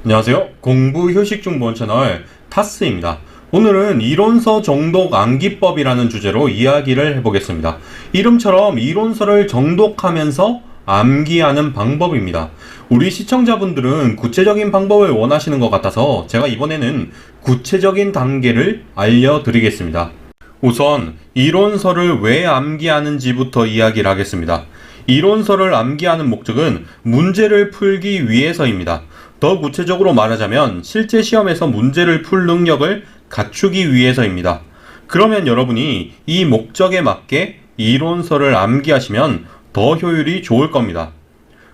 안녕하세요. 공부 휴식 중본 채널 타스입니다. 오늘은 이론서 정독 암기법이라는 주제로 이야기를 해보겠습니다. 이름처럼 이론서를 정독하면서 암기하는 방법입니다. 우리 시청자분들은 구체적인 방법을 원하시는 것 같아서 제가 이번에는 구체적인 단계를 알려드리겠습니다. 우선 이론서를 왜 암기하는지부터 이야기를 하겠습니다. 이론서를 암기하는 목적은 문제를 풀기 위해서입니다. 더 구체적으로 말하자면 실제 시험에서 문제를 풀 능력을 갖추기 위해서입니다. 그러면 여러분이 이 목적에 맞게 이론서를 암기하시면 더 효율이 좋을 겁니다.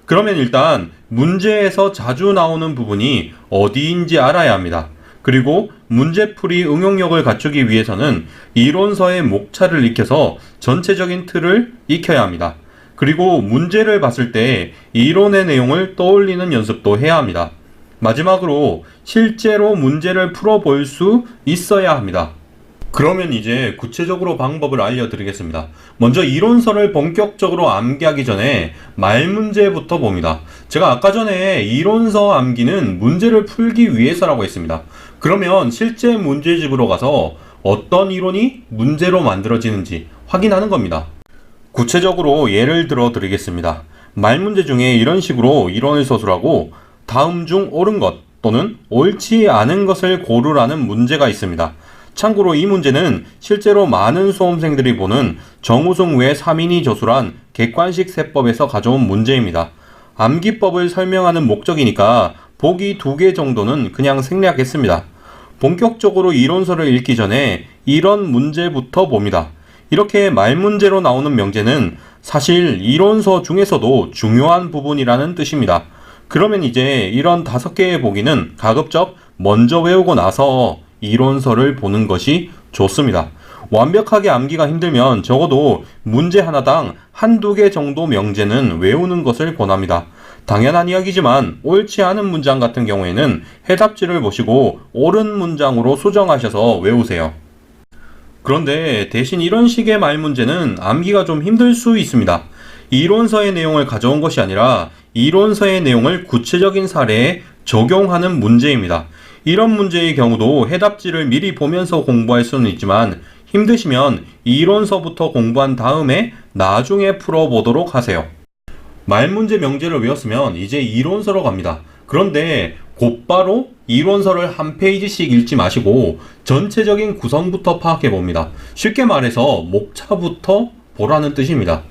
그러면 일단 문제에서 자주 나오는 부분이 어디인지 알아야 합니다. 그리고 문제풀이 응용력을 갖추기 위해서는 이론서의 목차를 익혀서 전체적인 틀을 익혀야 합니다. 그리고 문제를 봤을 때 이론의 내용을 떠올리는 연습도 해야 합니다. 마지막으로 실제로 문제를 풀어볼 수 있어야 합니다. 그러면 이제 구체적으로 방법을 알려드리겠습니다. 먼저 이론서를 본격적으로 암기하기 전에 말문제부터 봅니다. 제가 아까 전에 이론서 암기는 문제를 풀기 위해서라고 했습니다. 그러면 실제 문제집으로 가서 어떤 이론이 문제로 만들어지는지 확인하는 겁니다. 구체적으로 예를 들어 드리겠습니다. 말문제 중에 이런 식으로 이론을 서술하고 다음 중 옳은 것 또는 옳지 않은 것을 고르라는 문제가 있습니다. 참고로 이 문제는 실제로 많은 수험생들이 보는 정우승 외 3인이 저술한 객관식 세법에서 가져온 문제입니다. 암기법을 설명하는 목적이니까 보기 2개 정도는 그냥 생략했습니다. 본격적으로 이론서를 읽기 전에 이런 문제부터 봅니다. 이렇게 말문제로 나오는 명제는 사실 이론서 중에서도 중요한 부분이라는 뜻입니다. 그러면 이제 이런 5개의 보기는 가급적 먼저 외우고 나서 이론서를 보는 것이 좋습니다. 완벽하게 암기가 힘들면 적어도 문제 하나당 1~2개 정도 명제는 외우는 것을 권합니다. 당연한 이야기지만 옳지 않은 문장 같은 경우에는 해답지를 보시고 옳은 문장으로 수정하셔서 외우세요. 그런데 대신 이런 식의 말문제는 암기가 좀 힘들 수 있습니다. 이론서의 내용을 가져온 것이 아니라 이론서의 내용을 구체적인 사례에 적용하는 문제입니다. 이런 문제의 경우도 해답지를 미리 보면서 공부할 수는 있지만 힘드시면 이론서부터 공부한 다음에 나중에 풀어보도록 하세요. 말문제 명제를 외웠으면 이제 이론서로 갑니다. 그런데 곧바로 이론서를 한 페이지씩 읽지 마시고 전체적인 구성부터 파악해 봅니다. 쉽게 말해서 목차부터 보라는 뜻입니다.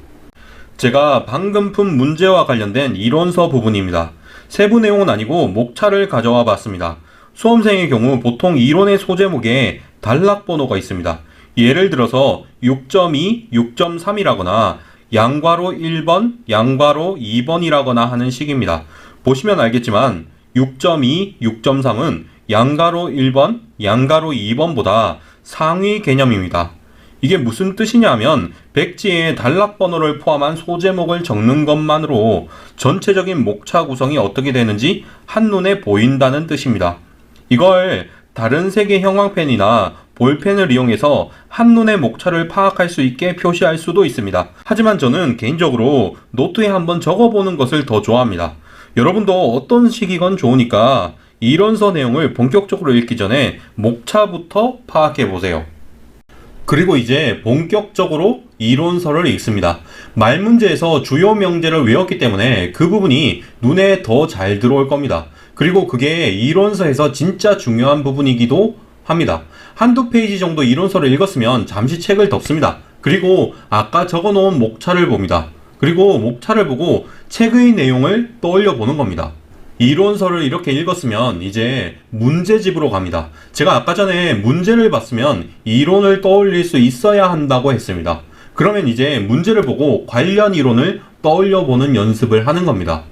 제가 방금 푼 문제와 관련된 이론서 부분입니다. 세부 내용은 아니고 목차를 가져와 봤습니다. 수험생의 경우 보통 이론의 소제목에 단락번호가 있습니다. 예를 들어서 6.2, 6.3이라거나 양괄호 1번, 양괄호 2번이라거나 하는 식입니다. 보시면 알겠지만 6.2, 6.3은 양괄호 1번, 양괄호 2번보다 상위 개념입니다. 이게 무슨 뜻이냐 하면 백지에 단락번호를 포함한 소제목을 적는 것만으로 전체적인 목차 구성이 어떻게 되는지 한눈에 보인다는 뜻입니다. 이걸 다른 색의 형광펜이나 볼펜을 이용해서 한눈에 목차를 파악할 수 있게 표시할 수도 있습니다. 하지만 저는 개인적으로 노트에 한번 적어보는 것을 더 좋아합니다. 여러분도 어떤 식이건 좋으니까 이론서 내용을 본격적으로 읽기 전에 목차부터 파악해 보세요. 그리고 이제 본격적으로 이론서를 읽습니다. 말문제에서 주요 명제를 외웠기 때문에 그 부분이 눈에 더 잘 들어올 겁니다. 그리고 그게 이론서에서 진짜 중요한 부분이기도 합니다. 1~2페이지 정도 이론서를 읽었으면 잠시 책을 덮습니다. 그리고 아까 적어놓은 목차를 봅니다. 그리고 목차를 보고 책의 내용을 떠올려 보는 겁니다. 이론서를 이렇게 읽었으면 이제 문제집으로 갑니다. 제가 아까 전에 문제를 봤으면 이론을 떠올릴 수 있어야 한다고 했습니다. 그러면 이제 문제를 보고 관련 이론을 떠올려 보는 연습을 하는 겁니다.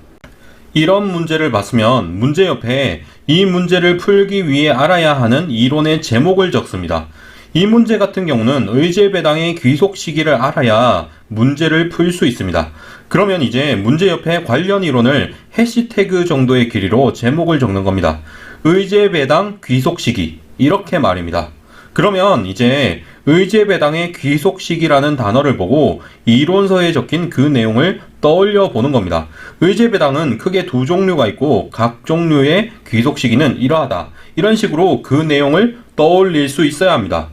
이런 문제를 봤으면 문제 옆에 이 문제를 풀기 위해 알아야 하는 이론의 제목을 적습니다. 이 문제 같은 경우는 의제배당의 귀속 시기를 알아야 문제를 풀 수 있습니다. 그러면 이제 문제 옆에 관련 이론을 해시태그 정도의 길이로 제목을 적는 겁니다. 의제배당 귀속 시기 이렇게 말입니다. 그러면 이제 의제배당의 귀속 시기라는 단어를 보고 이론서에 적힌 그 내용을 떠올려 보는 겁니다. 의제배당은 크게 두 종류가 있고 각 종류의 귀속 시기는 이러하다. 이런 식으로 그 내용을 떠올릴 수 있어야 합니다.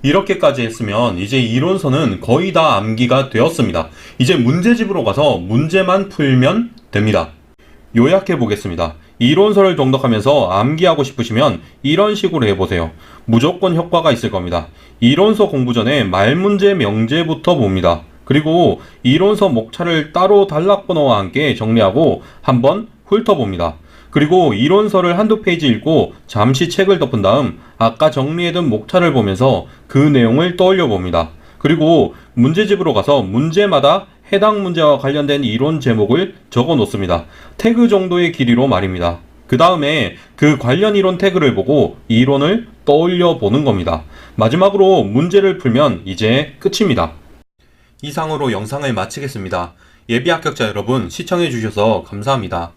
이렇게까지 했으면 이제 이론서는 거의 다 암기가 되었습니다. 이제 문제집으로 가서 문제만 풀면 됩니다. 요약해 보겠습니다. 이론서를 정독하면서 암기하고 싶으시면 이런 식으로 해보세요. 무조건 효과가 있을 겁니다. 이론서 공부 전에 말문제 명제부터 봅니다. 그리고 이론서 목차를 따로 단락번호와 함께 정리하고 한번 훑어봅니다. 그리고 이론서를 한두 페이지 읽고 잠시 책을 덮은 다음 아까 정리해둔 목차를 보면서 그 내용을 떠올려 봅니다. 그리고 문제집으로 가서 문제마다 해당 문제와 관련된 이론 제목을 적어 놓습니다. 태그 정도의 길이로 말입니다. 그 다음에 그 관련 이론 태그를 보고 이론을 떠올려 보는 겁니다. 마지막으로 문제를 풀면 이제 끝입니다. 이상으로 영상을 마치겠습니다. 예비 합격자 여러분 시청해 주셔서 감사합니다.